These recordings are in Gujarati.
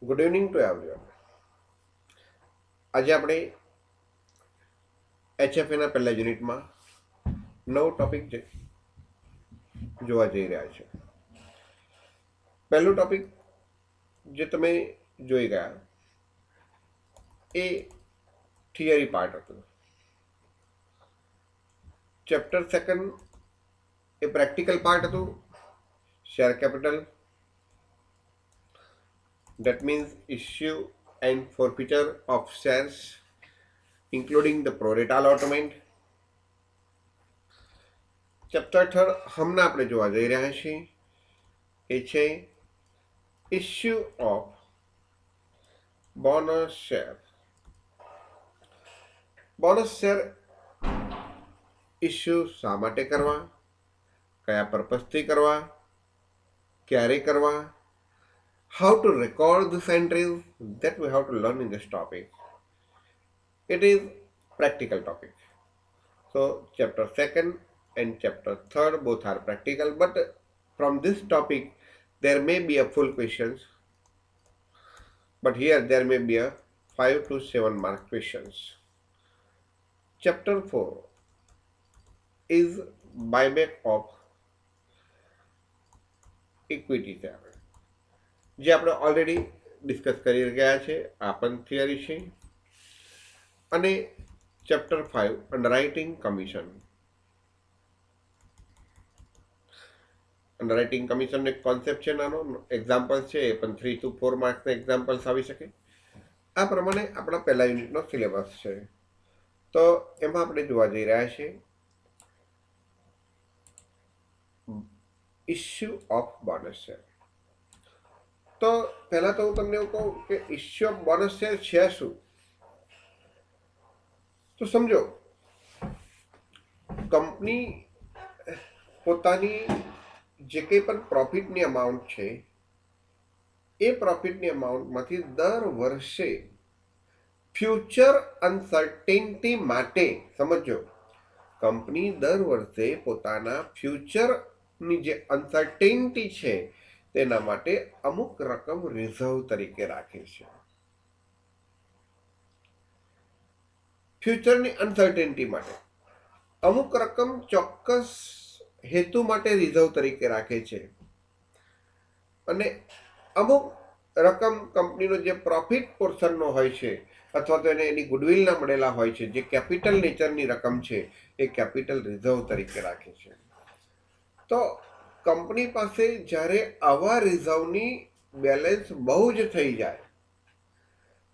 Good evening two everyone. આજે આપણે એચએફએના પહેલા યુનિટમાં નવો ટોપિક જોવા જઈ રહ્યા છે. પહેલું ટોપિક જે તમે જોઈ ગયા એ થિયરી પાર્ટ હતું. ચેપ્ટર સેકન્ડ એ પ્રેક્ટિકલ પાર્ટ હતું. Share capital, that means issue and forfeiture of shares including the pro rata allotment. Chapter third હમણાં આપણે જોવા જઈ રહ્યા છીએ એ છે issue of bonus share. Bonus share issue શા માટે કરવા, કયા પર્પઝથી કરવા, ક્યારે કરવા, how to record this entries, that we have to learn in this topic. It is practical topic. So chapter second and chapter third both are practical, but from this topic there may be a full questions, but here there may be a 5 to 7 mark questions. Chapter 4 is buyback of equity share, જે આપણે ઓલરેડી ડિસ્કસ કરી ગયા છે. આ પણ થિયરી છે. અને ચેપ્ટર 5 અંડરરાઇટિંગ કમિશન. અંડરરાઇટિંગ કમિશનનો એક કોન્સેપ્ટ છે, નાનો એક્ઝામ્પલ છે, એ પણ 3 to 4 માર્ક્સના એક્ઝામ્પલ્સ આવી શકે. આ પ્રમાણે આપણા પહેલા યુનિટનો સિલેબસ છે. તો એમાં આપણે જોવા જઈ રહ્યા છીએ ઇસ્યુ ઓફ બોનસ શેર. તો પહેલા તો હું તમને એવું કહું કે ઇસ્યુ ઓફ બોનસ શેર છે શું. તો સમજો, કંપની પોતાની જે કંઈ પણ પ્રોફિટની અમાઉન્ટ છે એ પ્રોફિટની અમાઉન્ટમાંથી દર વર્ષે ફ્યુચર અનસર્ટેનિટી માટે, સમજો, કંપની દર વર્ષે પોતાના ફ્યુચરની જે અનસર્ટેનિટી છે તેના માટે અમુક રકમ રિઝર્વ તરીકે રાખે છે. ફ્યુચરની અનસર્ટેનિટી માટે અમુક રકમ ચોક્કસ હેતુ માટે રિઝર્વ તરીકે રાખે છે. અને અમુક રકમ કંપનીનો જે પ્રોફિટ પોર્શનનો હોય છે અથવા તો એને એની ગુડવિલના મળેલા હોય છે, જે કેપિટલ નેચરની રકમ છે, એ કેપિટલ રિઝર્વ તરીકે રાખે છે. તો કંપની પાસે જ્યારે આવા રિઝર્વની બેલેન્સ બહુ જ થઈ જાય,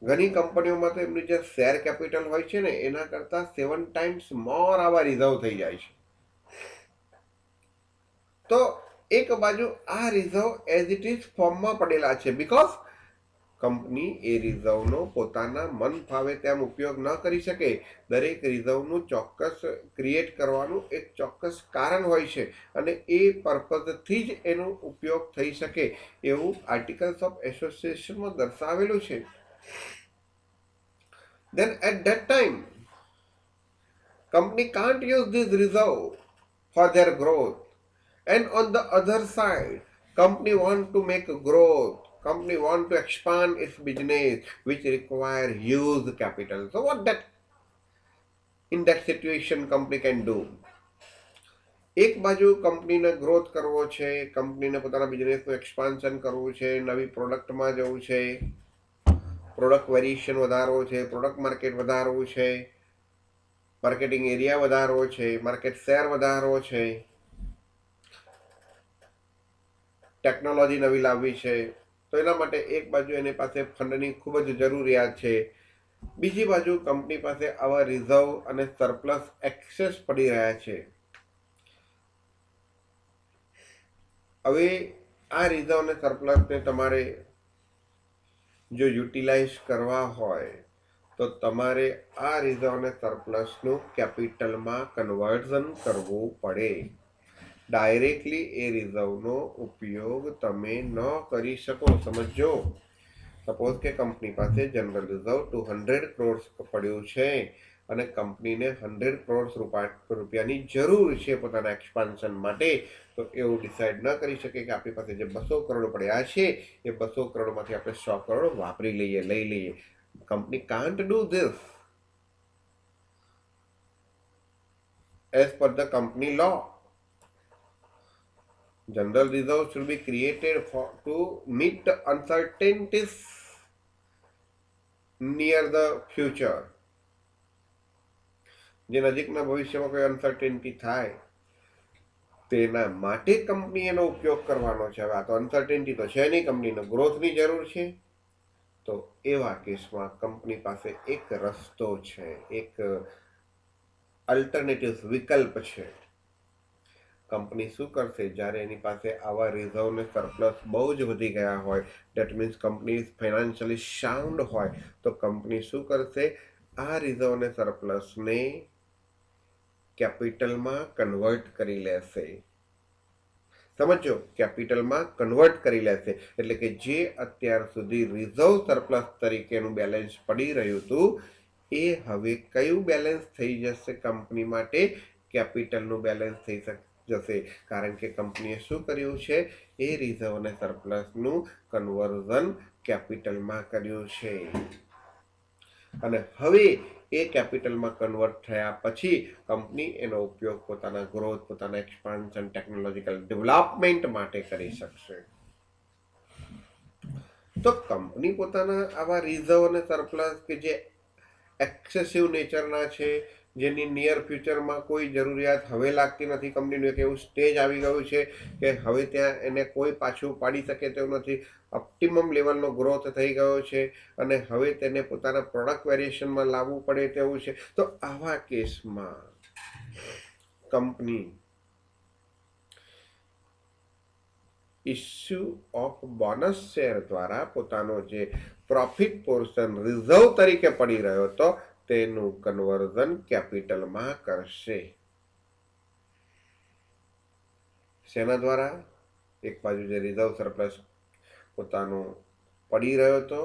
ઘણી કંપનીઓમાં તો એમની જે શેર કેપિટલ હોય છે ને એના કરતાં 7 times મોર આવા રિઝર્વ થઈ જાય છે. તો એક બાજુ આ રિઝર્વ એઝ ઇટ ઇઝ ફોર્મમાં પડેલા છે, બીકોઝ કંપની એ રિઝર્વનો પોતાના મન ફાવે તેમ ઉપયોગ ન કરી શકે. દરેક રિઝર્વનું ચોક્કસ ક્રિએટ કરવાનું એક ચોક્કસ કારણ હોય છે અને એ પર્પઝથી જ એનો ઉપયોગ થઈ શકે એવું આર્ટિકલ્સ ઓફ એસોસિએશનમાં દર્શાવેલું છે. Then at that time company can't use this reserve for their growth, and on the other side company want to make growth, company want to expand its business which require huge capital. So what that in that situation company can do? એક બાજુ કંપનીને ગ્રોથ કરવો છે, કંપનીને પોતાના બિઝનેસનું એક્સપાન્શન કરવું છે, નવી પ્રોડક્ટમાં જવું છે, પ્રોડક્ટ વેરિએશન વધારવો છે, પ્રોડક્ટ માર્કેટ વધારવું છે, માર્કેટિંગ એરિયા વધારવો છે, માર્કેટ શેર વધારવો છે, ટેકનોલોજી નવી લાવવી છે. તો એના માટે એક બાજુ એની પાસે ફંડની ખૂબ જ જરૂરિયાત છે, બીજી બાજુ કંપની પાસે આવા રિઝર્વ અને સરપ્લસ એક્સેસ પડી રહ્યા છે. હવે આ રિઝર્વ અને સરપ્લસને તમારે જો યુટિલાઇઝ કરવા હોય તો તમારે આ રિઝર્વ અને સરપ્લસનું કેપિટલમાં કન્વર્ઝન કરવું પડે. ડાયરેક્ટલી એ રિઝર્વનો ઉપયોગ તમે ન કરી શકો. સમજો, સપોઝ કે કંપની પાસે જનરલ રિઝર્વ 200 crores પડ્યું છે અને કંપનીને 100 કરોડ રૂપિયાની જરૂર છે પોતાના એક્સપાન્શન માટે, તો એવું ડિસાઇડ ન કરી શકે કે આપણી પાસે જે 200 કરોડ પડ્યા છે એ 200 કરોડમાંથી આપણે 100 કરોડ વાપરી લઈએ, લઈ લઈએ. Company can't do this as per the company law. General reserves should be created to meet the uncertainties near the future. જે નજીકના ભવિષ્યમાં કોઈ અનસર્ટેનિટી થાય તેના માટે કંપની એનો ઉપયોગ કરવાનો છે. હવે આ તો અનસર્ટેનિટી તો છે નહીં, કંપનીનો ગ્રોથની જરૂર છે, તો એવા કેસમાં કંપની પાસે એક રસ્તો છે, એક અલ્ટરનેટિવ વિકલ્પ છે. કંપની શું કરશે, જ્યારે એની પાસે આવા રિઝર્વ ને સરપ્લસ બહુ જ વધી ગયા હોય, that means company financially sound હોય, તો કંપની શું કરશે, આ રિઝર્વ ને સરપ્લસને કેપિટલમાં કન્વર્ટ કરી લેશે. સમજો, કેપિટલમાં કન્વર્ટ કરી લેશે એટલે કે જે અત્યાર સુધી રિઝર્વ સરપ્લસ તરીકેનું બેલેન્સ પડી રહ્યું હતું એ હવે કયું બેલેન્સ થઈ જશે કંપની માટે, કેપિટલનું બેલેન્સ થઈ જશે. કારણ કે કંપનીએ શું કર્યું છે, એ રિઝર્વ અને સરપ્લસનું કન્વર્ઝન કેપિટલમાં કર્યું છે. અને હવે એ કેપિટલમાં કન્વર્ટ થયા પછી કંપની એનો ઉપયોગ પોતાના ગ્રોથ, પોતાના એક્સપાન્શન, ટેકનોલોજીકલ ડેવલપમેન્ટ માટે કરી શકશે. તો કંપની પોતાના આવા રિઝર્વ અને સરપ્લસ કે જે એક્સેસિવ નેચરના છે, જેની નિયર ફ્યુચરમાં કોઈ જરૂરિયાત હવે લાગતી નથી, કંપનીનું એક એવું સ્ટેજ આવી ગયું છે કે હવે ત્યાં એને કોઈ પાછું પાડી શકે તેવું નથી, ઓપ્ટિમમ લેવલનો ગ્રોથ થઈ ગયો છે અને હવે તેને પોતાના પ્રોડક્ટ વેરિએશનમાં લાવવું પડે તેવું છે. તો આવા કેસમાં company issue of bonus share દ્વારા પોતાનો જે પ્રોફિટ પોર્શન રિઝર્વ તરીકે પડી રહ્યો હતો તેનું કન્વર્ઝન કેપિટલમાં કરશે. શેના દ્વારા? એક બાજુ જે રિઝર્વ સરપ્લસ પોતાનું પડી રહ્યો હતો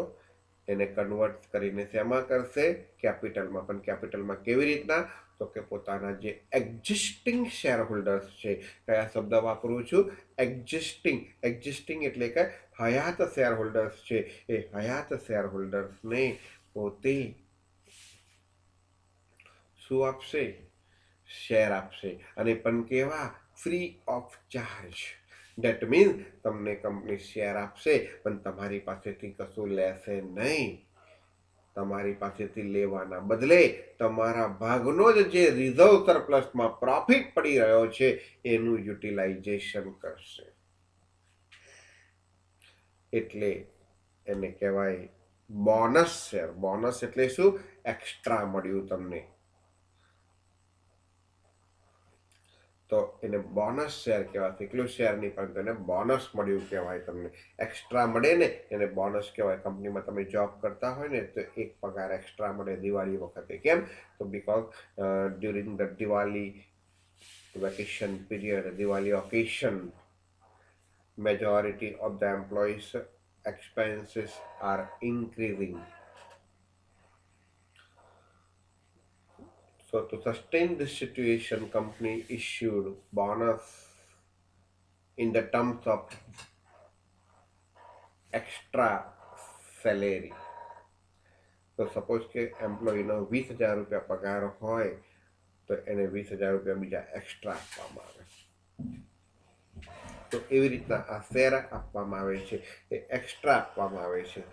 એને કન્વર્ટ કરીને શેમાં કરશે? કેપિટલમાં. પણ કેપિટલમાં કેવી રીતના? તો કે પોતાના જે એક્ઝિસ્ટિંગ શેર હોલ્ડર્સ છે, કયા શબ્દ વાપરું છું? એક્ઝિસ્ટિંગ. એક્ઝિસ્ટિંગ એટલે કે હયાત શેર હોલ્ડર્સ છે, એ હયાત શેર હોલ્ડર્સને પોતે શું આપશે? શેર આપશે. અને પણ કેવા? Free of charge. Date means તમને કંપની શેર આપશે પણ તમારી પાસેથી કશું લેશે નહીં. તમારી પાસેથી લેવાના બદલે તમારા ભાગનો જ જે રિઝર્વ સરપ્લસમાં પ્રોફિટ પડી રહ્યો છે એનું યુટિલાઇઝેશન કરશે. એટલે એને કહેવાય બોનસ શેર. બોનસ એટલે શું? એક્સ્ટ્રા મળ્યું તમને, તો એને બોનસ શેર કહેવાય. એકલું શેર નહીં પણ તેને બોનસ મળ્યું કહેવાય. તમને એક્સ્ટ્રા મળે ને એને બોનસ કહેવાય. કંપનીમાં તમે જોબ કરતા હોય ને તો એક પગાર એક્સ્ટ્રા મળે દિવાળી વખતે. કેમ? તો because during the Diwali vacation period, Diwali occasion, majority of the employees expenses are increasing. So to sustain this situation, company issued bonus in the terms of extra salary. તો સપોઝ કે એમ્પ્લોયીનો 20,000 રૂપિયા પગાર હોય તો એને 20,000 રૂપિયા બીજા એક્સ્ટ્રા આપવામાં આવે. તો એવી રીતના આ શેર આપવામાં આવે છે, એ એક્સ્ટ્રા આપવામાં આવે છે.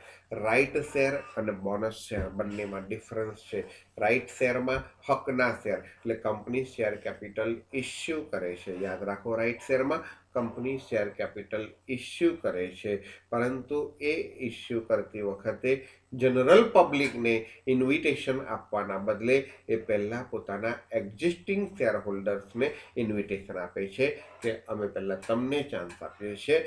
રાઇટ શેર અને બોનસ શેર બંનેમાં ડિફરન્સ છે. રાઇટ શેરમાં હકના શેર એટલે કંપની શેર કેપિટલ ઇસ્યુ કરે છે. યાદ રાખો, રાઇટ શેરમાં કંપની શેર કેપિટલ ઇસ્યુ કરે છે, પરંતુ એ ઇસ્યુ કરતી વખતે જનરલ પબ્લિકને ઇન્વિટેશન આપવાના બદલે એ પહેલાં પોતાના એક્ઝિસ્ટિંગ શેર હોલ્ડર્સને ઇન્વિટેશન આપે છે કે અમે પહેલાં તમને ચાન્સ આપીએ છીએ,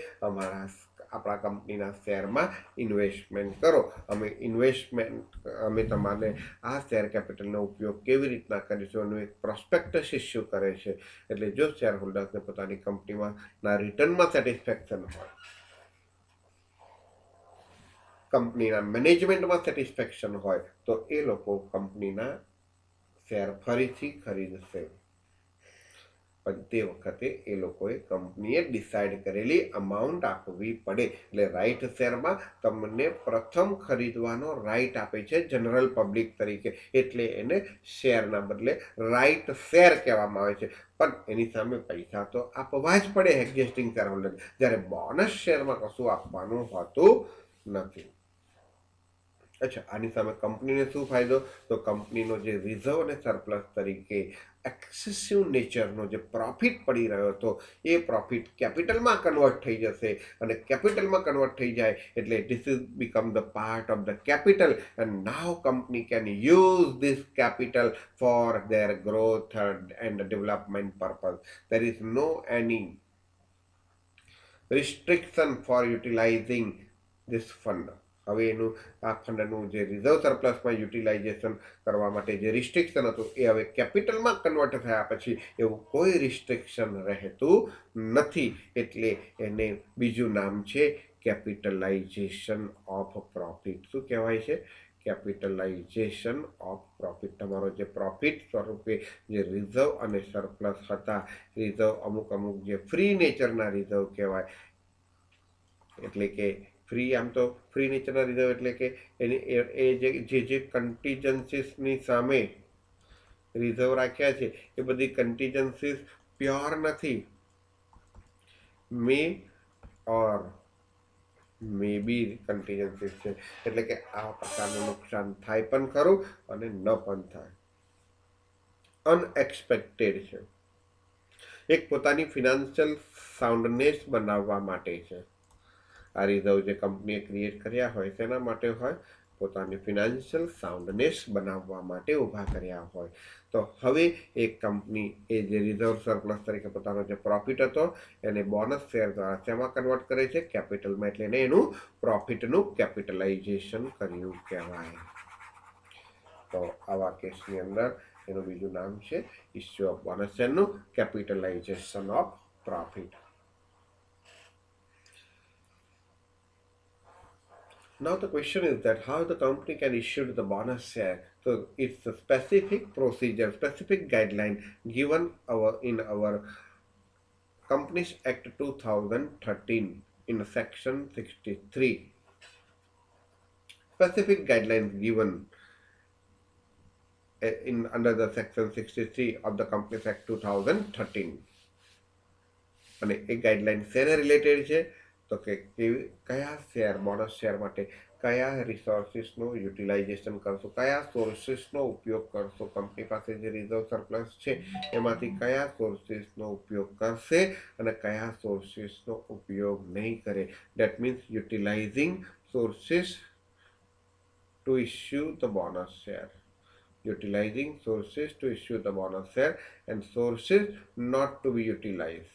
આપણા કંપનીના શેરમાં ઇન્વેસ્ટમેન્ટ કરો. અમે તમારે આ શેર કેપિટલનો ઉપયોગ કેવી રીતના કરીશું એનું એક પ્રોસ્પેક્ટસ ઇસ્યુ કરે છે. એટલે જો શેર હોલ્ડર્સને પોતાની કંપનીમાં રિટર્નમાં સેટિસ્ફેક્શન હોય, કંપનીના મેનેજમેન્ટમાં સેટિસ્ફેક્શન હોય, તો એ લોકો કંપનીના શેર ફરીથી ખરીદશે, પણ તે વખતે એ લોકોએ કંપનીએ ડિસાઇડ કરેલી અમાઉન્ટ આપવી પડે. એટલે રાઇટ શેરમાં તમને પ્રથમ ખરીદવાનો રાઇટ આપે છે જનરલ પબ્લિક તરીકે, એટલે એને શેરના બદલે રાઇટ શેર કહેવામાં આવે છે. પણ એની સામે પૈસા તો આપવા જ પડે એક્ઝિસ્ટિંગ શેર હોલ્ડર, જ્યારે બોનસ શેરમાં કશું આપવાનું હોતું નથી. અચ્છા, આની સામે કંપનીને શું ફાયદો? તો કંપનીનો જે રિઝર્વ અને સરપ્લસ તરીકે એક્સેસિવ નેચરનો જે પ્રોફિટ પડી રહ્યો હતો એ પ્રોફિટ કેપિટલમાં કન્વર્ટ થઈ જશે, અને કેપિટલમાં કન્વર્ટ થઈ જાય એટલે this is become the part of the capital, and now company can use this capital for their growth and development purpose. There is no any restriction for utilizing this fund. હવે એનું આ ફંડનું જે રિઝર્વ સરપ્લસમાં યુટિલાઇઝેશન કરવા માટે જે રિસ્ટ્રિક્શન હતું એ હવે કેપિટલમાં કન્વર્ટ થયા પછી એવું કોઈ રિસ્ટ્રિક્શન રહેતું નથી, એટલે એને બીજું નામ છે કેપિટલાઇઝેશન ઓફ પ્રોફિટ. શું કહેવાય છે? Capitalisation of profit. તમારો જે પ્રોફિટ સ્વરૂપે જે રિઝર્વ અને સરપ્લસ હતા, રિઝર્વ અમુક જે ફ્રી નેચરના રિઝર્વ કહેવાય, એટલે કે ફ્રી, આમ તો ફ્રી નેચરના રિઝર્વ એટલે કે જે કન્ટીજન્સીસની સામે રિઝર્વ રાખ્યા છે એ બધી કન્ટીજન્સીસ પ્યોર નથી, મે ઓર મે બી કન્ટીજન્સીસ છે. એટલે કે આ પ્રકારનું નુકસાન થાય પણ ખરું અને ન પણ થાય, અનએક્સપેક્ટેડ છે. એક પોતાની ફિનાન્શિયલ સાઉન્ડનેસ બનાવવા માટે છે. આ રિઝર્વ જે કંપનીએ ક્રિએટ કર્યા હોય તેના માટે હોય, પોતાની ફિનાન્શિયલ સાઉન્ડનેસ બનાવવા માટે ઊભા કર્યા હોય. તો હવે એક કંપની એ જે રિઝર્વ સરપ્લસ તરીકે પોતાનો જે પ્રોફિટ હતો એને બોનસ શેર દ્વારા શેમાં કન્વર્ટ કરે છે? કેપિટલમાં. એટલે એને એનું પ્રોફિટનું કેપિટલાઇઝેશન કર્યું કહેવાય. તો આવા કેસની અંદર એનું બીજું નામ છે ઇસ્યુ ઓફ બોનસ શેરનું capitalisation of profit. Now the question is that how the company can issue the bonus share. So it's a specific procedure, specific guideline given in our Companies Act 2013 in section 63. Specific guidelines given under the section 63 of the Companies Act 2013. અને એ ગાઈડલાઇન શેને રિલેટેડ છે? તો કે કયા શેર, બોનસ શેર માટે કયા રિસોર્સિસનું યુટિલાઇઝેશન કરશો, કયા સોર્સિસનો ઉપયોગ કરશો, કંપની પાસે જે રિઝર્વ સરપ્લસ છે એમાંથી કયા સોર્સિસનો ઉપયોગ કરશે અને કયા સોર્સિસનો ઉપયોગ નહીં કરે. That means utilising sources to issue the bonus share, utilizing sources to issue the bonus share, and sources not to be utilized.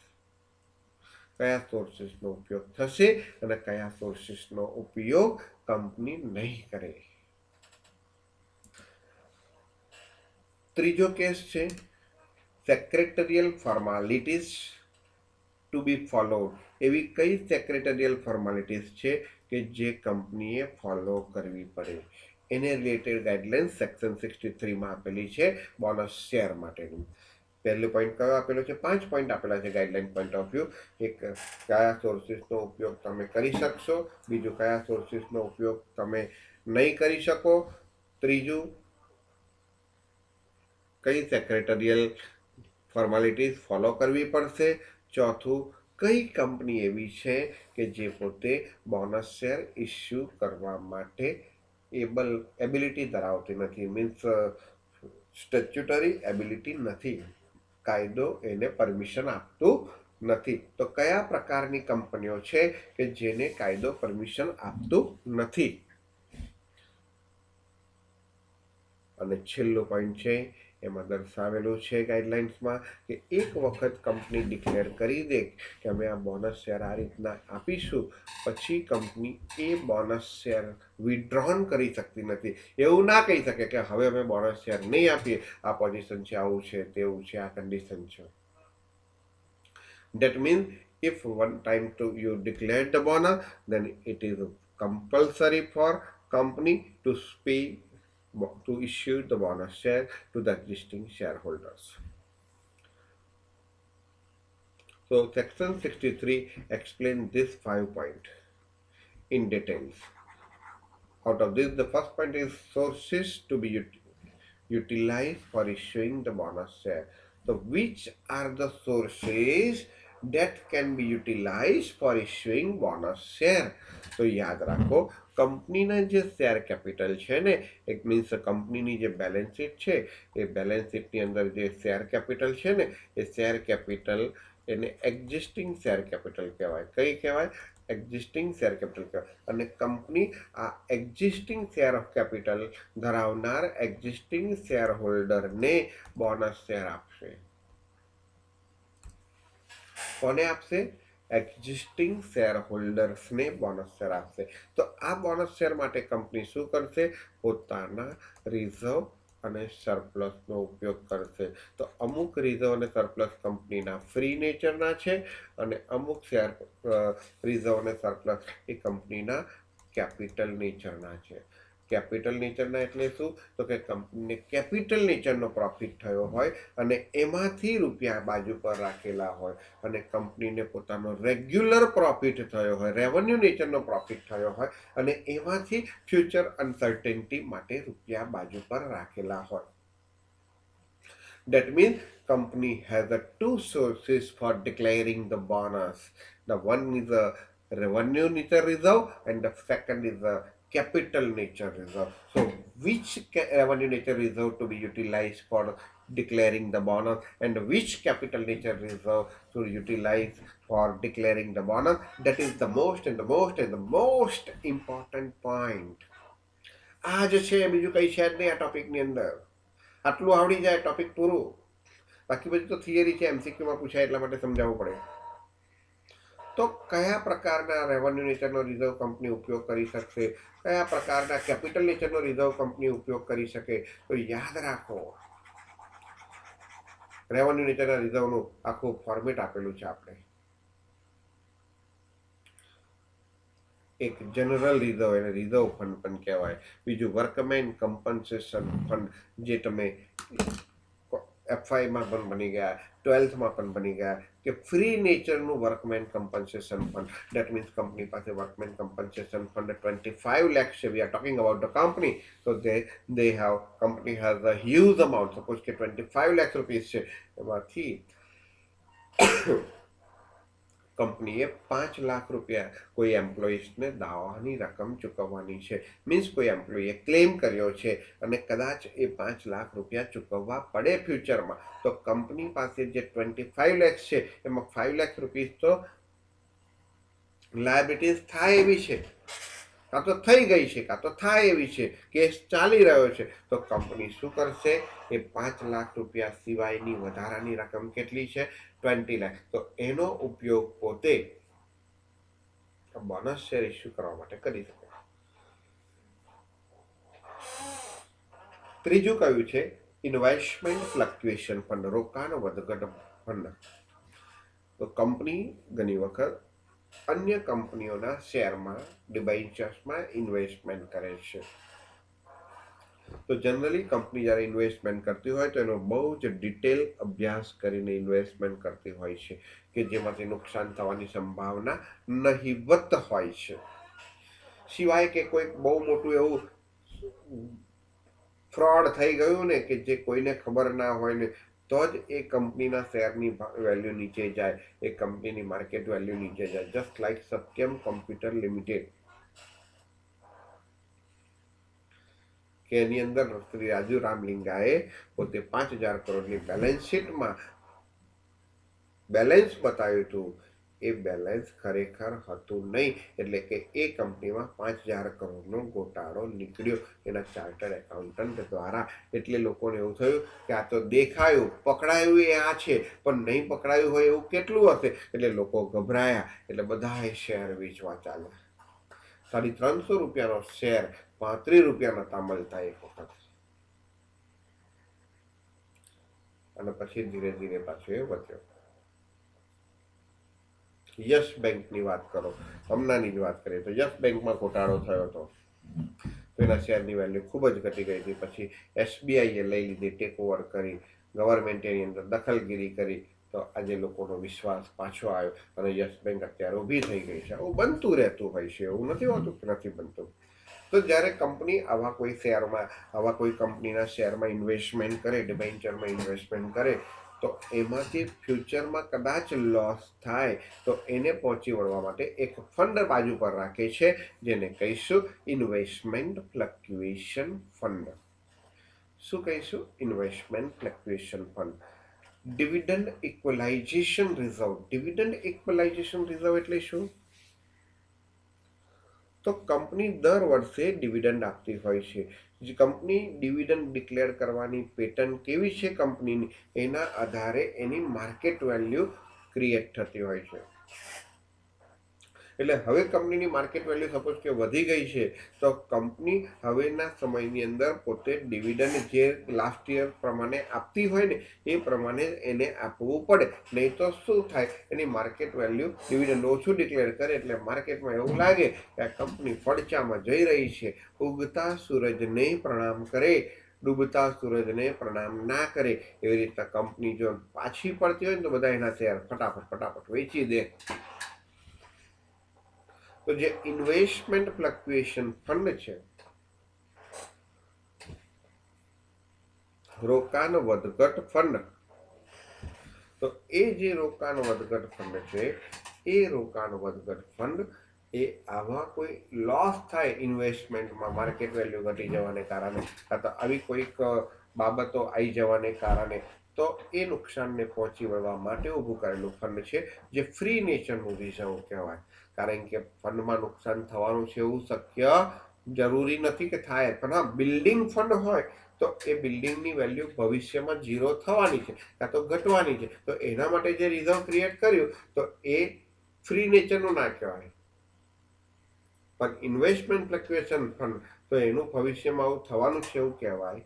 કયા સોર્સિસનો ઉપયોગ થશે અને કયા સોર્સિસનો ઉપયોગ કંપની નહીં કરે. ત્રીજો કેસ છે સેક્રેટરિયલ ફોર્માલિટીઝ ટુ બી ફોલોડ. એવી કઈ સેક્રેટરિયલ ફોર્માલિટીઝ છે કે જે કંપનીએ ફોલો કરવી પડે? એને રિલેટેડ ગાઈડલાઇન્સ સેક્શન 63માં આપેલી છે બોનસ શેર માટેનું. પહેલો પોઈન્ટ કયો આપેલો છે? 5 પોઈન્ટ આપેલા છે ગાઈડલાઇન પોઈન્ટ ઓફ વ્યૂ. એક, કયા સોર્સિસનો ઉપયોગ તમે કરી શકશો. બીજું, કયા સોર્સિસનો ઉપયોગ તમે નહીં કરી શકો. ત્રીજું, કઈ સેક્રેટરિયલ ફોર્માલિટીઝ ફોલો કરવી પડશે. ચોથું, કઈ કંપની એવી છે કે જે પોતે બોનસ શેર ઇસ્યુ કરવા માટે એબિલિટી ધરાવતી નથી, મીન્સ સ્ટેચ્યુટરી એબિલિટી નથી, કાયદો એને પરમિશન આપતું નથી. તો કયા પ્રકારની કંપનીઓ છે કે જેને કાયદો પરમિશન આપતું નથી. અને છેલ્લો પોઈન્ટ છે એમાં દર્શાવેલું છે ગાઈડલાઇન્સમાં કે એક વખત કંપની ડિક્લેર કરી દે કે અમે આ બોનસ શેર આ રીતના આપીશું, પછી કંપની એ બોનસ શેર વિડ્રોન કરી શકતી નથી. એવું ના કહી શકે કે હવે અમે બોનસ શેર નહીં આપીએ, આ પોઝિશન છે, આવું છે, તેવું છે, આ કન્ડિશન છે. That means if one time you declare the bonus, then it is compulsory for company to pay to issue the bonus share to the existing shareholders. So section 63 explains this 5 points in details. Out of this, the first point is sources to be utilized for issuing the bonus share. So which are the sources that can be utilized for issuing bonus share? તો યાદ રાખો, કંપનીના જે શેર કેપિટલ છે ને, એક મીન્સ કંપનીની જે બેલેન્સ શીટ છે, એ બેલેન્સ શીટની અંદર જે શેર કેપિટલ છે ને, એ શેર કેપિટલ એને એક્ઝિસ્ટિંગ શેર કેપિટલ કહેવાય. કઈ કહેવાય? એક્ઝિસ્ટિંગ શેર કેપિટલ કહેવાય. અને કંપની આ એક્ઝિસ્ટિંગ શેર ઓફ કેપિટલ ધરાવનાર એક્ઝિસ્ટિંગ શેર હોલ્ડરને બોનસ શેર આપશે. કોને આપશે? એક્ઝિસ્ટિંગ શેર હોલ્ડર્સને બોનસ શેર આપશે. તો આ બોનસ શેર માટે કંપની શું કરશે? પોતાના રિઝર્વ અને સરપ્લસનો ઉપયોગ કરશે. તો અમુક રિઝર્વ અને સરપ્લસ કંપનીના ફ્રી નેચરના છે, અને અમુક શેર રિઝર્વ અને સરપ્લસ એ કંપનીના કેપિટલ નેચરના છે. કેપિટલ નેચરના એટલે શું? તો કે કંપનીને કેપિટલ નેચરનો પ્રોફિટ થયો હોય અને એમાંથી રૂપિયા બાજુ પર રાખેલા હોય, અને કંપનીને પોતાનો રેગ્યુલર પ્રોફિટ થયો હોય, રેવન્યુ નેચરનો પ્રોફિટ થયો હોય, અને એમાંથી ફ્યુચર અનસર્ટેનિટી માટે રૂપિયા બાજુ પર રાખેલા હોય. That means company has the two sources for declaring the bonus. The one is a revenue nature reserve and the second is a capital nature reserve. So which revenue nature reserve to be utilized for declaring the bonus and which capital nature reserve to utilize for declaring the bonus? That is the most and the most and the most important point. આ જે છે બીજું કઈ છે જ નહીં આ ટોપિકની અંદર. આટલું આવડી જાય ટોપિક પૂરું. બાકી બધું તો થિયરી છે, એમસીક્યુમાં પૂછાય એટલા માટે સમજાવવું પડે. તો કયા પ્રકારના રેવન્યુ નેચરનો રિઝર્વ કંપની ઉપયોગ કરી શકશે, કયા પ્રકારના કેપિટલ નેચરનો રિઝર્વ કંપની ઉપયોગ કરી શકે? તો યાદ રાખો, રેવન્યુ નેચરના રિઝર્વનું આખું ફોર્મેટ આપેલું છે આપણે. એક જનરલ રિઝર્વ, એને રિઝર્વ ફંડ પણ કહેવાય. બીજું વર્કમેન કમ્પન્સેશન ફંડ, જે તમે એફઆઈમાં પણ બની ગયા, 12થમાં પણ બની ગયા, કે ફ્રી નેચરનું workman compensation fund. That means company પાસે વર્કમેન કમ્પન્સેશન ફંડ 25 lakhs છે. We are talking about the company. So they have company has a huge amount. Suppose કે 25 lakhs રૂપીસ છે, એમાંથી કંપનીએ 5 લાખ રૂપિયા કોઈ એમ્પ્લોઈઝને દાવાની રકમ ચૂકવવાની છે. મીન્સ કોઈ એમ્પ્લોઈએ ક્લેમ કર્યો છે અને કદાચ એ 5 લાખ રૂપિયા ચૂકવવા પડે ફ્યુચરમાં, તો કંપની પાસે જે 25 lakhs છે એમાં 5 લાખ રૂપીસ તો લાયબિલિટીઝ થાય એવી છે, કાં તો થઈ ગઈ છે, કાં તો થાય એવી છે, કેસ ચાલી રહ્યો છે. તો કંપની શું કરશે? એ 5 લાખ રૂપિયા સિવાયની વધારાની રકમ કેટલી છે? 20 લાખ. તો એનો ઉપયોગ પોતે બોનસ શેર ઇસ્યુ કરવા માટે કરી શકે. ત્રીજું કયું છે? ઇન્વેસ્ટમેન્ટ ફ્લક્ચ્યુએશન ફંડ, રોકાણ વધઘટ ફંડ. તો કંપની ઘણી વખત અન્ય કંપનીઓના શેરમાં, ડિબેન્ચર્સમાં ઇન્વેસ્ટમેન્ટ કરે છે. તો જનરલી કંપની જ્યારે ઇન્વેસ્ટમેન્ટ કરતી હોય તો એનો બહુ જ ડિટેલ અભ્યાસ કરીને ઇન્વેસ્ટમેન્ટ કરતી હોય છે, કે જેમાંથી નુકસાન થવાની સંભાવના નહિવત હોય છે. સિવાય કે કોઈ બહુ મોટું એવું ફ્રોડ થઈ ગયું ને, કે જે કોઈને ખબર ના હોય ને, તો જ એ કંપનીના શેરની વેલ્યુ નીચે જાય, એ કંપનીની માર્કેટ વેલ્યુ નીચે જાય. Just like Satyam computer limited, કે એની અંદર શ્રી રાજુ રામલિંગાએ પોતે 5,000 કરોડની બેલેન્સ શીટમાં બેલેન્સ બતાવ્યું હતું. એ બેલેન્સ ખરેખર હતું નહીં, એટલે કે એ કંપનીમાં 5,000 કરોડનો ગોટાળો નીકળ્યો એના ચાર્ટર્ડ એકાઉન્ટન્ટ દ્વારા. એટલે લોકોને એવું થયું કે આ તો દેખાયું, પકડાયું એ આ છે, પણ નહીં પકડાયું હોય એવું કેટલું હશે? એટલે લોકો ગભરાયા, એટલે બધાએ શેર વેચવા ચાલ્યા. 350 રૂપિયાનો શેર 35 રૂપિયા નતા મળતા એક વખત, અને પછી ધીરે ધીરે પાછો એ વધ્યો. યસ બેંકની વાત કરો, હમણાંની જ વાત કરીએ તો યસ બેંકમાં ઘોટાળો થયો હતો. તો એના શેરની વેલ્યુ ખૂબ જ ઘટી ગઈ હતી. પછી SBIએ લઈ લીધી, ટેક ઓવર કરી, ગવર્મેન્ટે એની અંદર દખલગીરી કરી, તો આજે લોકોનો વિશ્વાસ પાછો આવ્યો અને યસ બેંક અત્યારે ઊભી થઈ ગઈ છે. આવું બનતું રહેતું હોય છે, એવું નથી હોતું કે નથી બનતું. તો જ્યારે કંપની આવા કોઈ શેરમાં, આવા કોઈ કંપનીના શેરમાં ઇન્વેસ્ટમેન્ટ કરે, ડિબેન્ચરમાં ઇન્વેસ્ટમેન્ટ કરે, તો એમાંથી ફ્યુચરમાં કદાચ લોસ થાય તો એને પહોંચી વળવા માટે એક ફંડ બાજુ પર રાખે છે, જેને કહીશું ઇન્વેસ્ટમેન્ટ ફ્લક્ચ્યુએશન ફંડ. શું કહીશું? Investment fluctuation fund. Dividend equalisation reserve. Dividend equalisation reserve એટલે શું? તો કંપની દર વર્ષે ડિવિડન્ડ આપતી હોય છે. જે કંપની ડિવિડન્ડ ડિક્લેર કરવાની પેટર્ન કેવી છે કંપનીની, એના આધારે એની માર્કેટ વેલ્યુ ક્રિએટ થતી હોય છે. એટલે હવે કંપનીની માર્કેટ વેલ્યુ સપોઝ કે વધી ગઈ છે, તો કંપની હવેના સમયની અંદર પોતે ડિવિડન્ડ જે લાસ્ટ યર પ્રમાણે આપતી હોય ને એ પ્રમાણે એને આપવું પડે. નહીં તો શું થાય, એની માર્કેટ વેલ્યુ ડિવિડન્ડ ઓછું ડિક્લેર કરે એટલે માર્કેટમાં એવું લાગે કે આ કંપની ફડચામાં જઈ રહી છે. ઉગતા સૂરજને પ્રણામ કરે, ડૂબતા સૂરજને પ્રણામ ના કરે. એવી રીતના કંપની જો પાછી પડતી હોય ને તો બધા એના શેર ફટાફટ વેચી દે. તો જે ઇન્વેસ્ટમેન્ટ ફ્લક્ચ્યુએશન ફંડ છે, રોકાણ વધઘટ ફંડ, તો એ જે રોકાણ વધઘટ ફંડ છે, એ રોકાણ વધઘટ ફંડ એ આવા કોઈ લોસ થાય ઇન્વેસ્ટમેન્ટમાં, માર્કેટ વેલ્યુ ઘટી જવાને કારણે, અથવા આવી કોઈક બાબતો આવી જવાને કારણે, તો એ નુકસાનને પહોંચી વળવા માટે ઊભું કરેલું ફંડ છે, જે ફ્રી નેચરનું રિઝર્વ કહેવાય. કારણ કે ફંડમાં નુકસાન થવાનું છે એવું શક્ય જરૂરી નથી કે થાય, પણ હા, બિલ્ડિંગ ફંડ હોય તો એ બિલ્ડિંગની વેલ્યુ ભવિષ્યમાં ઝીરો થવાની છે કાં તો ઘટવાની છે. તો એના માટે જે રિઝર્વ ક્રિએટ કર્યું તો એ ફ્રી નેચરનું ના કહેવાય. પણ ઇન્વેસ્ટમેન્ટ ફ્લક્ચ્યુએશન ફંડ તો એનું ભવિષ્યમાં આવું થવાનું છે એવું કહેવાય.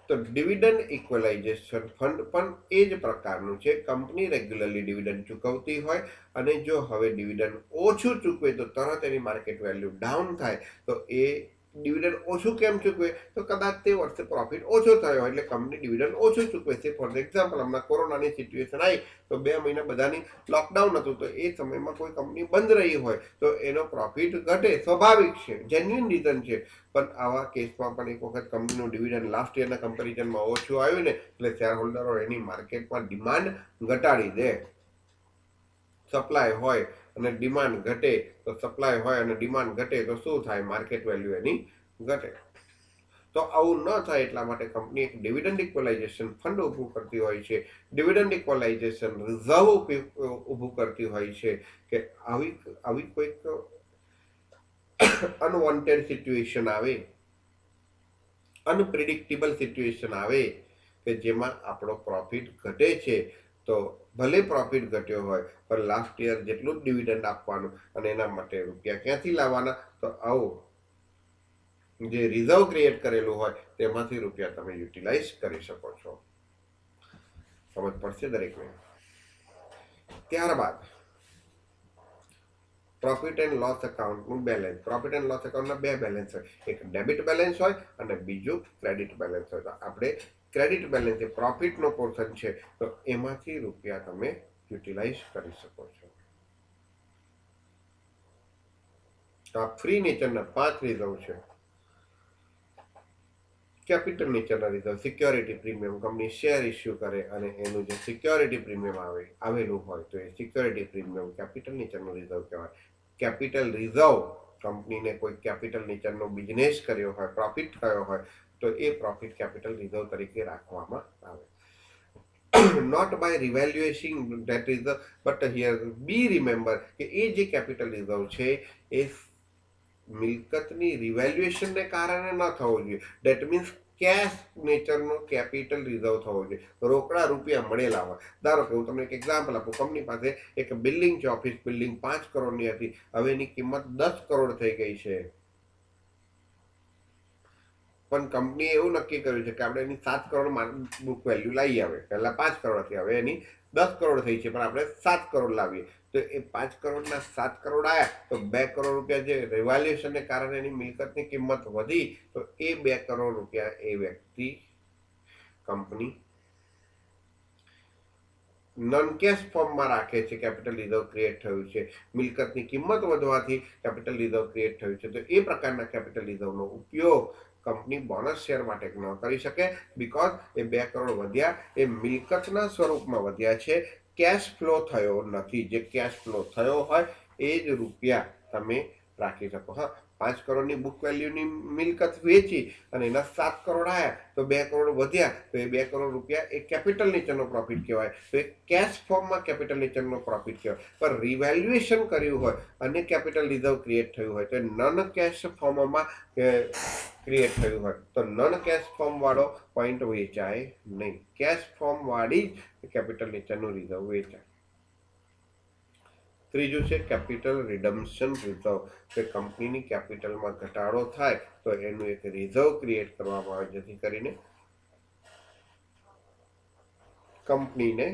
તો ડિવિડન્ડ ઇક્વલાઇઝેશન ફંડ પણ એ જ પ્રકારનું છે. કંપની રેગ્યુલરલી ડિવિડન્ડ ચૂકવતી હોય અને જો હવે ડિવિડન્ડ ઓછું ચૂકવે તો તરત એની માર્કેટ વેલ્યુ ડાઉન થાય. તો એ ડિવિડન્ડ ઓછું કેમ ચૂકવે, તો કદાચ તે વર્ષે પ્રોફિટ ઓછો થયો હોય એટલે કંપની ડિવિડન્ડ ઓછું ચૂકવે છે. ફોર એક્ઝામ્પલ, હમણાં કોરોનાની સિચ્યુએશન આવી તો 2 મહિના બધાની લોકડાઉન હતું, તો એ સમયમાં કોઈ કંપની બંધ રહી હોય તો એનો પ્રોફિટ ઘટે, સ્વાભાવિક છે, જેન્યુઇન રીઝન છે. પણ આવા કેસમાં પણ એક વખત કંપનીનું ડિવિડન્ડ લાસ્ટ યરના કમ્પેરિઝનમાં ઓછું આવ્યું ને એટલે શેર હોલ્ડરો એની માર્કેટમાં ડિમાન્ડ ઘટાડી દે. સપ્લાય હોય અને ડિમાન્ડ ઘટે, તો સપ્લાય હોય અને ડિમાન્ડ ઘટે તો શું થાય, માર્કેટ વેલ્યુ એની ઘટે. તો આવું ન થાય એટલા માટે કંપની એક ડિવિડન્ડ ઇક્વલાઇઝેશન ફંડ ઊભું કરતી હોય છે, ડિવિડન્ડ ઇક્વલાઇઝેશન રિઝર્વ ઊભું કરતી હોય છે, કે આવી કોઈક અનવોન્ટેડ સિચ્યુએશન આવે, અનપ્રિડિક્ટેબલ સિચ્યુએશન આવે કે જેમાં આપણો પ્રોફિટ ઘટે છે, તો ભલે પ્રોફિટ ઘટ્યો હોય પણ લાસ્ટ યર જેટલું જ ડિવિડન્ડ આપવાનું અને એના માટે રૂપિયા ક્યાંથી લાવવાના, તો આવું જે રિઝર્વ ક્રિએટ કરેલું હોય તેમાંથી રૂપિયા તમે યુટિલાઇઝ કરી શકો છો. સમજ પડશે દરેકને. ત્યારબાદ પ્રોફિટ એન્ડ લોસ એકાઉન્ટનું બેલેન્સ. પ્રોફિટ એન્ડ લોસ એકાઉન્ટના 2 બેલેન્સ હોય, એક ડેબિટ બેલેન્સ હોય અને બીજું ક્રેડિટ બેલેન્સ હોય. તો આપણે ક્રેડિટ બેલેન્સ એ પ્રોફિટનો પોર્શન છે, તો એમાંથી રૂપિયા તમે યુટિલાઇઝ કરી શકો છો. તો આ ફ્રી નેચરના 5 રિઝર્વ છે. કેપિટલ નેચરના reserve, security premium, company share issue કરે અને એનું જે સિક્યોરિટી પ્રીમિયમ આવેલું હોય તો એ સિક્યોરિટી પ્રીમિયમ કેપિટલ નેચરનું રિઝર્વ કહેવાય. કેપિટલ રિઝર્વ, કંપનીને કોઈ કેપિટલ નેચરનો બિઝનેસ કર્યો હોય, પ્રોફિટ થયો હોય તો એ પ્રોફિટ કેપિટલ રિઝર્વ તરીકે રાખવામાં આવે. Not by revaluation that reserve, but here be remember કે એ જે કેપિટલ રિઝર્વ છે એ મિલકતની રિવેલ્યુએશનને કારણે ન થવો જોઈએ. ધેટ મીન્સ કેશ નેચરનો કેપિટલ રિઝર્વ થવો જોઈએ. રોકડા રૂપિયા મળેલા હોય. ધારો કે હું તમને એક એક્ઝામ્પલ આપું, કંપની પાસે એક બિલ્ડિંગ છે, ઓફિસ બિલ્ડિંગ 5 કરોડની હતી, હવે એની કિંમત 10 કરોડ થઈ ગઈ છે. પણ કંપનીએ એવું નક્કી કર્યું છે કે આપણે એની 7 કરોડ બુક વેલ્યુ લાવી આવે. પહેલાં 5 કરોડ હતી, હવે એની 10 કરોડ થઈ છે, પણ આપણે 7 કરોડ લાવીએ. તો એ 5 કરોડના 7 કરોડ આવ્યા તો 2 કરોડ રૂપિયા જે રિવાલ્યુએશનને કારણે એની મિલકતની કિંમત વધી, તો એ 2 કરોડ રૂપિયા એ વ્યક્તિ કંપની નોન કેશ ફોર્મમાં રાખે છે. કેપિટલ રિઝર્વ ક્રિએટ થયું છે, મિલકતની કિંમત વધવાથી કેપિટલ રિઝર્વ ક્રિએટ થયું છે. તો એ પ્રકારના કેપિટલ રિઝર્વનો ઉપયોગ કંપની બોનસ શેર માટે ન કરી શકે, બીકોઝ એ 2 કરોડ વધ્યા એ મિલકતના સ્વરૂપમાં વધ્યા છે, કેશ ફ્લો થયો નથી. જે કેશ ફ્લો થયો હોય એ જ રૂપિયા તમે રાખી શકો. હા, 5 કરોડની બુક વેલ્યુની મિલકત વેચી અને એના 7 કરોડ આવ્યા તો 2 કરોડ વધ્યા, તો એ 2 કરોડ રૂપિયા એ કેપિટલ નેચરનો પ્રોફિટ કહેવાય. તો એ કેશ ફોર્મમાં કેપિટલ નેચરનો પ્રોફિટ કહેવાય. પણ રિવેલ્યુએશન કર્યું હોય અને કેપિટલ રિઝર્વ ક્રિએટ થયું હોય તો નોન કેશ ફોર્મમાં ક્રિએટ થયું હોય તો નોન કેશ ફોર્મ વાળો પોઈન્ટ વેચાય નહીં. કેશ ફોર્મ વાળી જ કેપિટલ નેચરનું રિઝર્વ વેચાય. ત્રીજું છે કેપિટલ રિડમ્પશન રિઝર્વ. કે કંપનીની કેપિટલમાં ઘટાડો થાય તો એનું એક રિઝર્વ ક્રિએટ કરવામાં આવે, જેથી કરીને કંપનીને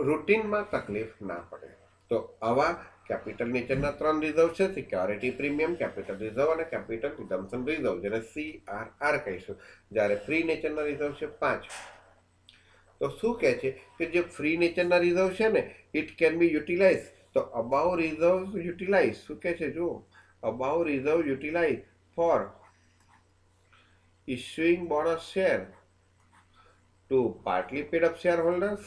રૂટીનમાં તકલીફ ના પડે. તો આવા કેપિટલ નેચરના 3 રિઝર્વ છે: સિક્યોરિટી પ્રીમિયમ, કેપિટલ રિઝર્વ અને કેપિટલ રિડમ્પશન રિઝર્વ, જેને CRR કહીશું. જ્યારે ફ્રી નેચરના રિઝર્વ છે 5. તો શું કહે છે કે જે ફ્રી નેચરના રિઝર્વ છે ને, ઇટ કેન બી યુટિલાઇઝ. તો અબાઉ રિઝર્વ યુટિલાઇઝ શું કહે છે? જુઓ, above reserve utilise for issuing bonus share to partly paid up shareholders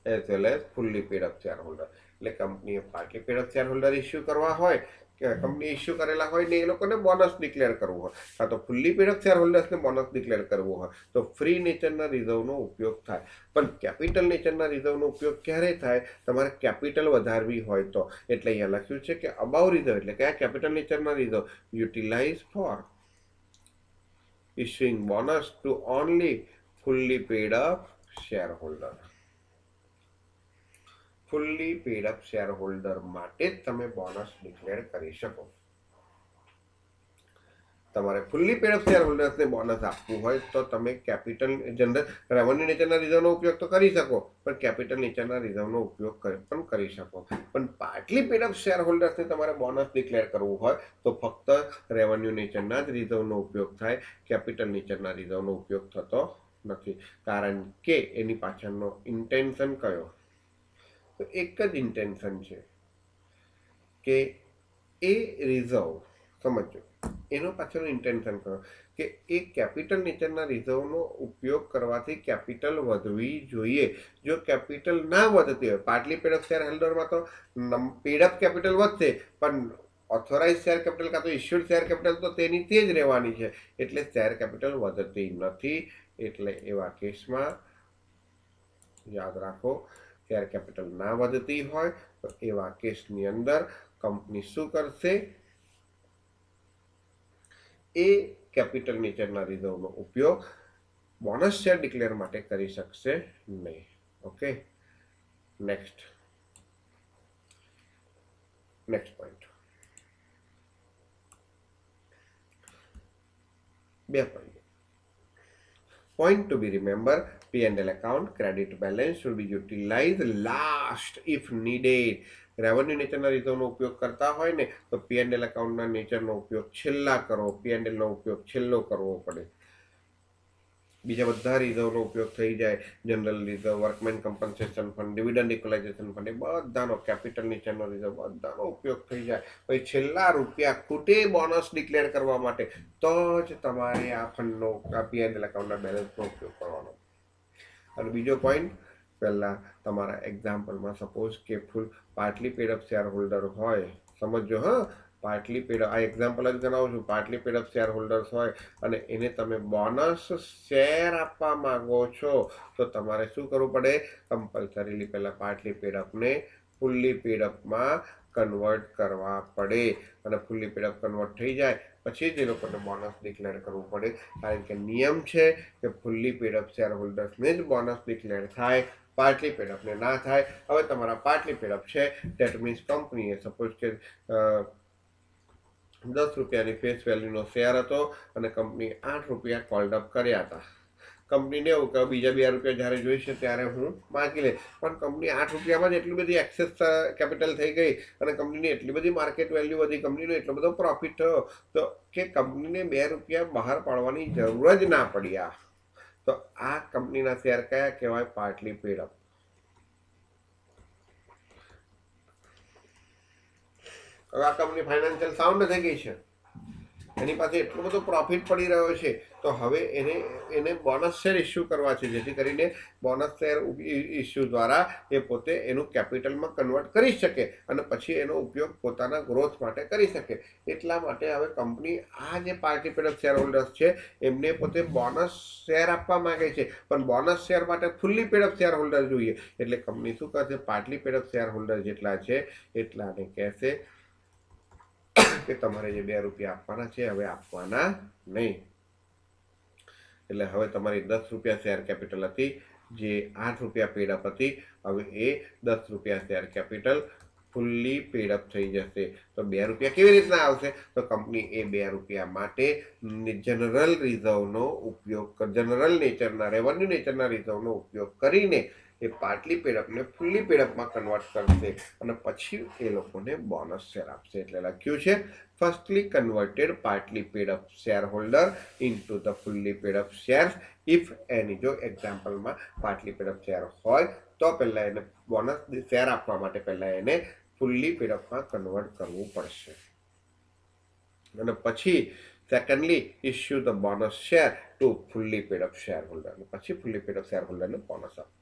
as well as fully paid up shareholder. એટલે કંપનીએ partly paid up shareholder issue કરવા હોય કે કંપની ઇસ્યુ કરેલા હોય ને એ લોકોને બોનસ ડિક્લેર કરવું હોય, કાં તો ફુલ્લી પેડ અપ શેરહોલ્ડર્સને બોનસ ડિક્લેર કરવું હોય, તો ફ્રી નેચરના રિઝર્વનો ઉપયોગ થાય. પણ કેપિટલ નેચરના રિઝર્વનો ઉપયોગ ક્યારે થાય? તમારે કેપિટલ વધારવી હોય તો. એટલે અહીંયા લખ્યું છે કે અબાઉ રિઝર્વ એટલે કે આ કેપિટલ નેચરના reserve utilise for issuing bonus to only fully paid up shareholder. Fully paid up shareholder માટે જ તમે બોનસ ડિક્લેર કરી શકો. તમારે ફુલ્લી પેડ અપ શેરહોલ્ડર્સને બોનસ આપવું હોય તો તમે કેપિટલ રેવન્યુ નેચરના રિઝર્વનો ઉપયોગ તો કરી શકો, પણ કેપિટલ નેચરના રિઝર્વનો ઉપયોગ પણ કરી શકો. પણ પાર્ટલી પેડ અપ શેરહોલ્ડર્સને તમારે બોનસ ડિક્લેર કરવું હોય તો ફક્ત રેવન્યુ નેચરના જ રિઝર્વનો ઉપયોગ થાય, કેપિટલ નેચરના રિઝર્વનો ઉપયોગ થતો નથી. કારણ કે એની પાછળનો ઇન્ટેન્શન કયો? તો એક જ ઇન્ટેન્શન છે કે એ રિઝર્વ, સમજો એનો પાછળનું ઇન્ટેન્શન કરો કે એ કેપિટલ નેચરના રિઝર્વનો ઉપયોગ કરવાથી કેપિટલ વધવી જોઈએ. જો કેપિટલ ના વધતી હોય, પાર્ટલી પેડ અપ શેર હોલ્ડરમાં તો પેડ અપ કેપિટલ વધશે, પણ ઓથોરાઇઝ શેર કેપિટલ કાં તો ઇશ્યુડ શેર કેપિટલ તો તેની તે જ રહેવાની છે, એટલે શેર કેપિટલ વધતી નથી. એટલે એવા કેસમાં યાદ રાખો, શેર કેપિટલ ના વધતી હોય તો એવા કેસની અંદર કંપની શું કરશે? એ કેપિટલ નેચરના રિઝર્વનો ઉપયોગ બોનસ શેર ડિક્લેર માટે કરી શકશે નહીં. Okay, next point. 2 point. Point to be remember: P&L account credit balance should be utilized last if needed. Revenue નેચરના રિઝર્વનો ઉપયોગ કરતા હોય ને તો P&L એકાઉન્ટના નેચરનો ઉપયોગ છેલ્લા કરો, P&L નો ઉપયોગ છેલ્લો કરવો પડે. બીજા બધા રિઝર્વનો ઉપયોગ થઈ જાય, general reserve, workman compensation fund, dividend equalisation fund, એ બધાનો કેપિટલ નેચરનો રિઝર્વ બધાનો ઉપયોગ થઈ જાય. પછી છેલ્લા રૂપિયા ખૂટે બોનસ ડિક્લેર કરવા માટે તો જ તમારે આ ફંડનો P&L એકાઉન્ટના બેલેન્સનો ઉપયોગ કરવાનો. અને બીજો પોઈન્ટ, પહેલાં તમારા એક્ઝામ્પલમાં સપોઝ કે ફૂલ partly paid up share holder હોય, સમજો હા, પાર્ટલી પેડ, આ એક્ઝામ્પલ જ જણાવું છું, partly paid up share holders હોય અને એને તમે બોનસ શેર આપવા માંગો છો તો તમારે શું કરવું પડે? કમ્પલસરીલી પહેલાં પાર્ટલી પેડ અપને ફુલ્લી પેડ અપમાં કન્વર્ટ કરવા પડે. અને ફુલ્લી પેડ અપ કન્વર્ટ થઈ જાય પછી જ એ લોકોને બોનસ ડિક્લેર કરવું પડે. કારણ કે નિયમ છે કે ફુલ્લી પેડ અપ શેર હોલ્ડર્સને જ બોનસ ડિક્લેર થાય, પાર્ટલી પેડ અપને ના થાય. હવે તમારા પાર્ટલી પેડ અપ છે, ડેટ મીન્સ કંપનીએ સપોઝ કે ₹10ની ફેસ વેલ્યુનો શેર હતો અને કંપની ₹8 કોલ્ડ અપ કર્યા હતા. કંપનીને એવું કે બીજા ₹2 જ્યારે જોઈશે ત્યારે હું માગી લે, પણ કંપની ₹8માં જ એટલી બધી એક્સેસ કેપિટલ થઈ ગઈ અને કંપનીની એટલી બધી માર્કેટ વેલ્યુ વધી, કંપનીનો એટલો બધો પ્રોફિટ થયો તો કે કંપનીને ₹2 બહાર પાડવાની જરૂર જ ના પડી. તો આ કંપનીના શેર કયા કહેવાય? Partly paid up. હવે આ કંપની ફાઇનાન્શિયલ સાઉન્ડ થઈ ગઈ છે, એની પાસે એટલો બધો પ્રોફિટ પડી રહ્યો છે, તો હવે એને બોનસ શેર ઇસ્યુ કરવા છે, જેથી કરીને બોનસ શેર ઇસ્યુ દ્વારા એ પોતે એનું કેપિટલમાં કન્વર્ટ કરી શકે અને પછી એનો ઉપયોગ પોતાના ગ્રોથ માટે કરી શકે. એટલા માટે હવે કંપની આ જે partly paid up share holders છે એમને પોતે બોનસ શેર આપવા માંગે છે, પણ બોનસ શેર માટે fully paid up share holder જોઈએ. એટલે કંપની શું કરશે? Partly paid up share holder જેટલા છે એટલાને કહેશે કે તમારે જે ₹2 આપવાના છે હવે આપવાના નહીં. એટલે હવે તમારી ₹10 શેર કેપિટલ હતી, જે ₹8 પેડ અપ હતી, હવે એ ₹10 share capital fully paid up થઈ જશે. તો ₹2 કેવી રીતના આવશે? તો કંપની એ ₹2 માટે જનરલ રિઝર્વનો ઉપયોગ, જનરલ નેચરના, રેવન્યુ નેચરના રિઝર્વનો ઉપયોગ કરીને એ પાર્ટલી પેડઅપને ફૂલ્લી પેડઅપમાં કન્વર્ટ કરશે અને પછી એ લોકોને બોનસ શેર આપશે. એટલે લખ્યું છે firstly converted partly paid up share holder into the fully paid up share if any, જો એક્ઝામ્પલમાં પાર્ટલી પેડ અપ શેર હોય તો પહેલાં એને બોનસ શેર આપવા માટે પહેલાં એને ફૂલ્લી પેડ અપમાં કન્વર્ટ કરવું પડશે અને પછી secondly issue the bonus share to fully paid up share holder, પછી ફૂલ્લી પેડ અપ શેર હોલ્ડરને બોનસ આપશે.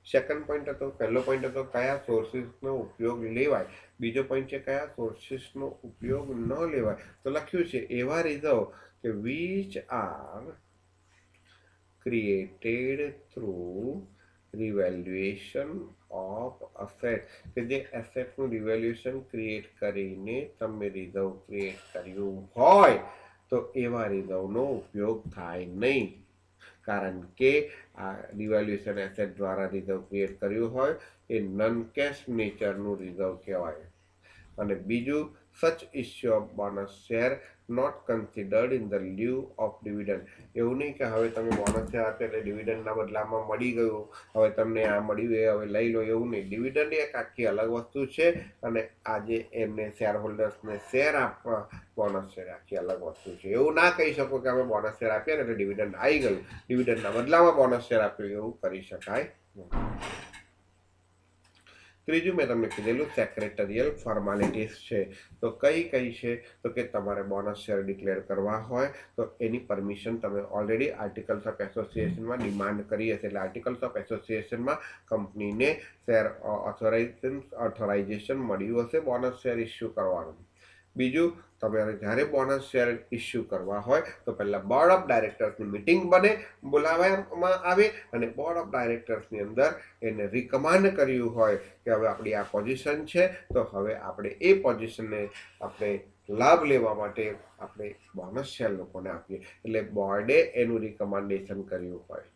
સેકન્ડ પોઈન્ટ હતો, પહેલો પોઈન્ટ હતો કયા સોર્સિસનો ઉપયોગ લેવાય, બીજો પોઈન્ટ છે કયા સોર્સિસનો ઉપયોગ ન લેવાય. તો લખ્યું છે એવા રિઝર્વ કે which are created through રિવેલ્યુએશન of asset, કે જે એસેટનું રિવેલ્યુએશન ક્રિએટ કરીને તમે રિઝર્વ ક્રિએટ કર્યું હોય તો એવા રિઝર્વનો ઉપયોગ થાય નહીં, કારણ કે આ રિવેલ્યુએશન એસેટ દ્વારા રિઝર્વ ક્રિએટ કર્યું હોય એ નન કેશ નેચરનું રિઝર્વ કહેવાય. અને બીજું, such issue of bonus share not considered in the lieu of dividend. એવું નહીં કે હવે તમે બોનસ શેર આપ્યા એટલે ડિવિડન્ડના બદલામાં મળી ગયું, હવે તમને આ મળ્યું એ હવે લઈ લો, એવું નહીં. ડિવિડન્ડ એક આખી અલગ વસ્તુ છે અને આજે એમને શેર હોલ્ડર્સને શેર આપવા બોનસ શેર આખી અલગ વસ્તુ છે. એવું ના કહી શકો કે અમે બોનસ શેર આપ્યા ને એટલે ડિવિડન્ડ આવી ગયું, ડિવિડન્ડના બદલામાં બોનસ શેર આપ્યું, એવું કરી શકાય નહીં. ત્રીજું મેં તમને કીધેલું સેક્રેટરિયલ ફોર્માલિટીઝ છે. તો કઈ કઈ છે? તો કે તમારે બોનસ શેર ડિક્લેર કરવા હોય તો એની પરમિશન તમે ઓલરેડી આર્ટિકલ્સ ઓફ એસોસિએશનમાં ડિમાન્ડ કરી હશે. એટલે આર્ટિકલ્સ ઓફ એસોસિએશનમાં કંપનીને શેર ઓથોરાઇઝેશન મળ્યું હશે બોનસ શેર ઇસ્યુ કરવાનું. બીજું, તમારે જ્યારે બોનસ શેર ઇસ્યુ કરવા હોય તો પહેલાં બોર્ડ ઓફ ડાયરેક્ટર્સની મિટિંગ બોલાવવામાં આવે અને બોર્ડ ઓફ ડાયરેક્ટર્સની અંદર એને રિકમાન્ડ કર્યું હોય કે હવે આપણી આ પોઝિશન છે તો હવે આપણે એ પોઝિશનને આપણે લાભ લેવા માટે આપણે બોનસ શેર લોકોને આપીએ. એટલે બોર્ડે એનું રિકમેન્ડેશન કર્યું હોય.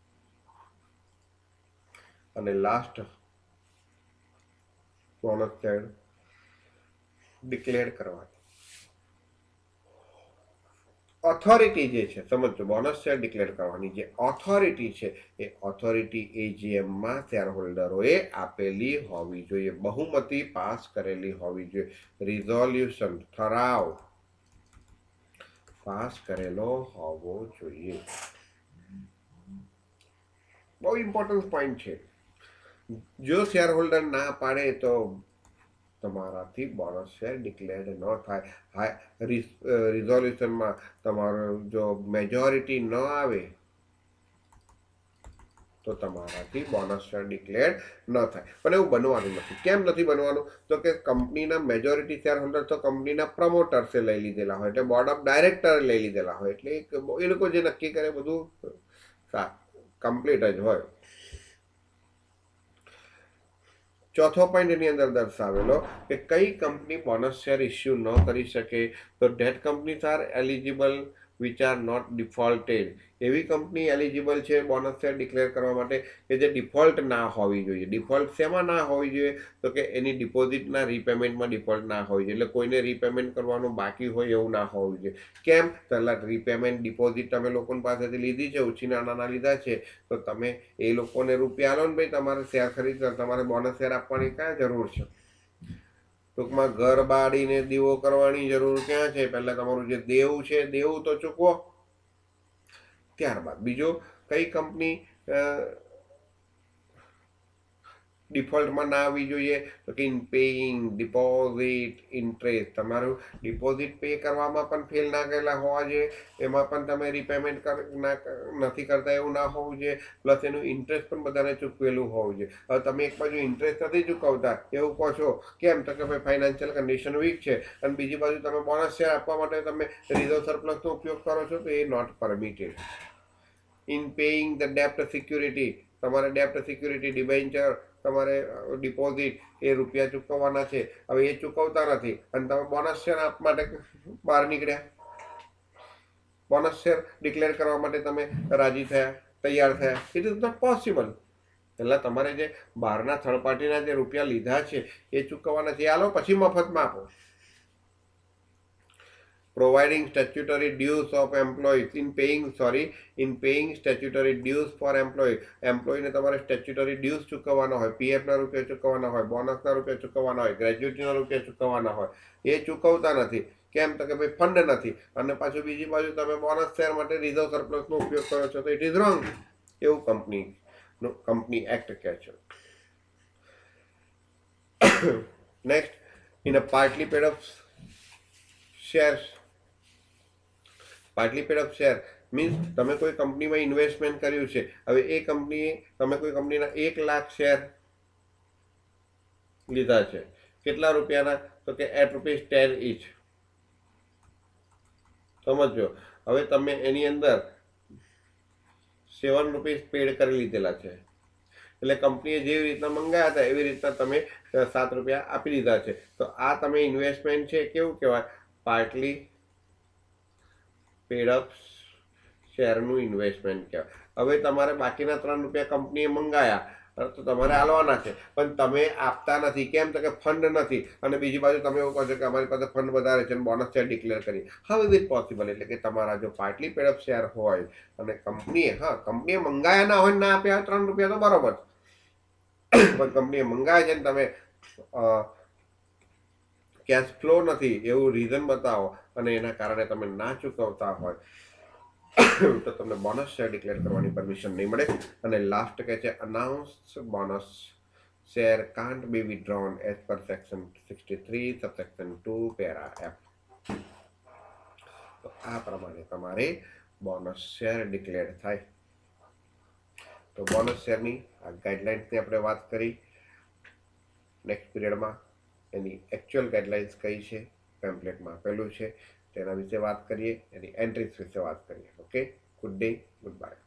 અને લાસ્ટ, બોનસ શેર ડિક્લેર કરવાની ઓથોરિટી જે છે, સમજો, બોનસ શેર ડિક્લેર કરવાની જે ઓથોરિટી છે એ ઓથોરિટી એજીએમમાં શેર હોલ્ડરોએ આપેલી હોવી જોઈએ, બહુમતી પાસ કરેલી હોવી જોઈએ, રિઝોલ્યુશન, ઠરાવ પાસ કરેલો હોવો જોઈએ. બહુ ઇમ્પોર્ટન્ટ પોઈન્ટ છે. જો શેર હોલ્ડર ના પાડે તો તમારાથી બોનસ શેર ડિક્લેર્ડ ન થાય. રિઝોલ્યુશનમાં તમારો જો મેજોરિટી ન આવે તો તમારાથી બોનસ શેર ડિક્લેર્ડ ન થાય. પણ એવું બનવાનું નથી. કેમ નથી બનવાનું? તો કે કંપનીના મેજોરિટી શેર હોલ્ડર તો કંપનીના પ્રમોટર્સે લઈ લીધેલા હોય, એટલે બોર્ડ ઓફ ડાયરેક્ટર લઈ લીધેલા હોય, એટલે એ લોકો જે નક્કી કરે બધું કમ્પ્લીટ જ હોય. ચોથો પોઈન્ટ એની અંદર દર્શાવેલો કે કઈ કંપની બોનસ શેર ઇસ્યુ ન કરી શકે. તો debt companies are eligible which are not defaulted. એવી કંપની એલિજિબલ છે બોનસ શેર ડિક્લેર કરવા માટે કે જે ડિફોલ્ટ ના હોવી જોઈએ. ડિફોલ્ટ શેમાં ના હોવી જોઈએ? તો કે એની ડિપોઝિટના રીપેમેન્ટમાં ડિફોલ્ટ ના હોવી જોઈએ. એટલે કોઈને રીપેમેન્ટ કરવાનું બાકી હોય એવું ના હોવું જોઈએ. કેમ? પહેલાં રીપેમેન્ટ ડિપોઝિટ તમે લોકો પાસેથી લીધી છે, ઓછી નાના લીધા છે, તો તમે એ લોકોને રૂપિયા આલો ને ભાઈ, તમારે શેર ખરીદ તમારે બોનસ શેર આપવાની ક્યાં જરૂર છે? ટૂંકમાં ઘર બાળીને દીવો કરવાની જરૂર ક્યાં છે? પહેલા તમારું જે દેવું છે દેવું તો ચૂકવો. ત્યારબાદ બીજો કઈ કંપની ડિફોલ્ટમાં ના આવવી જોઈએ? તો કે ઇન પેઇંગ ડિપોઝિટ ઇન્ટરેસ્ટ. તમારું ડિપોઝિટ પે કરવામાં પણ ફેલ ના ગયેલા હોવા જોઈએ, એમાં પણ તમે રીપેમેન્ટ નથી કરતા એવું ના હોવું જોઈએ, પ્લસ એનું ઇન્ટરેસ્ટ પણ બધાને ચૂકવેલું હોવું જોઈએ. હવે તમે એક બાજુ ઇન્ટરેસ્ટ નથી ચૂકવતા એવું કહો છો, કેમ? તો કે ભાઈ ફાઇનાન્શિયલ કન્ડિશન વીક છે, અને બીજી બાજુ તમે બોનસ શેર આપવા માટે તમે રિઝર્વ સરપ્લસનો ઉપયોગ કરો છો, તો એ not permitted. In paying the ડેપ્ટ સિક્યુરિટી. તમારે ડેપ્ટ સિક્યુરિટી ડિબેન્ચર, તમારે ડિપોઝિટ એ રૂપિયા ચૂકવવાના છે, હવે એ ચૂકવતા નથી અને તમે બોનસ શેર આપવા માટે બહાર નીકળ્યા, બોનસ શેર ડિક્લેર કરવા માટે તમે રાજી થયા, તૈયાર થયા. It is not possible. પહેલાં તમારે જે બહારના થર્ડ પાર્ટીના જે રૂપિયા લીધા છે એ ચૂકવવાના છે, એ આલો, પછી મફતમાં આપો. Providing statutory dues of employees in paying statutory dues for employee. એમ્પ્લોયીને તમારે સ્ટેચ્યુટરી ડ્યુઝ ચૂકવવાના હોય, પીએફના રૂપિયા ચૂકવવાના હોય, બોનસના રૂપિયા ચૂકવવાના હોય, ગ્રેજ્યુટીના રૂપિયા ચૂકવવાના હોય, એ ચૂકવતા નથી. કેમ? તો કે ભાઈ ફંડ નથી, અને પાછું બીજી બાજુ તમે બોનસ શેર માટે રિઝર્વ સરપ્લસનો ઉપયોગ કરો છો, તો ઇટ ઇઝ રોંગ. એવું કંપની એક્ટ કહે છે. Next, in a partly paid of shares. Partly paid of share means તમે કોઈ કંપનીમાં ઇન્વેસ્ટમેન્ટ કર્યું છે. હવે એ કંપનીએ તમે કોઈ કંપનીના 1,00,000 શેર લીધા છે. કેટલા રૂપિયાના? તો કે ₹10 each. સમજો, હવે તમે એની અંદર ₹7 પેડ કરી લીધેલા છે. એટલે કંપનીએ જેવી રીતના મંગાયા હતા એવી રીતના તમે ₹7 આપી દીધા છે. તો આ તમે ઇન્વેસ્ટમેન્ટ છે, કેવું કહેવાય? પાર્ટલી પેડ ઓફ શેરનું ઇન્વેસ્ટમેન્ટ કહેવાય. હવે તમારે બાકીના ₹3 કંપનીએ મંગાયા, તો તમારે આલવાના છે, પણ તમે આપતા નથી. કેમ? તો કે ફંડ નથી, અને બીજી બાજુ તમે એવું કહો છો કે અમારી પાસે ફંડ વધારે છે અને બોનસ શેર ડિક્લેર કરી. How is it possible? એટલે કે તમારા જો પાર્ટલી પેડ ઓફ શેર હોય અને કંપનીએ મંગાયા ના હોય, ના આપ્યા ₹3 તો બરોબર, પણ કંપનીએ મંગાયા છે ને તમે કેશ ફ્લો નથી એવું રીઝન બતાવો અને એના કારણે તમે ના ચૂકવતા હોય, તો તમને બોનસ શેર ડિક્લેર કરવાની પરમિશન નહીં મળે. અને લાસ્ટ કહે છે, announce bonus share can't be withdrawn as per section 63 subsection 2 para F. તો આ પ્રમાણે તમારે બોનસ શેર ડિક્લેર થાય. તો બોનસ શેરની આ ગાઈડલાઇન્સની આપણે વાત કરી. નેક્સ્ટ પીરિયડમાં એની એકચ્યુઅલ ગાઈડલાઇન્સ કઈ છે, પેમ્પલેટમાં આપેલું છે, તેના વિશે વાત કરીએ, એની એન્ટ્રીઝ વિશે વાત કરીએ. Okay, good day, good bye.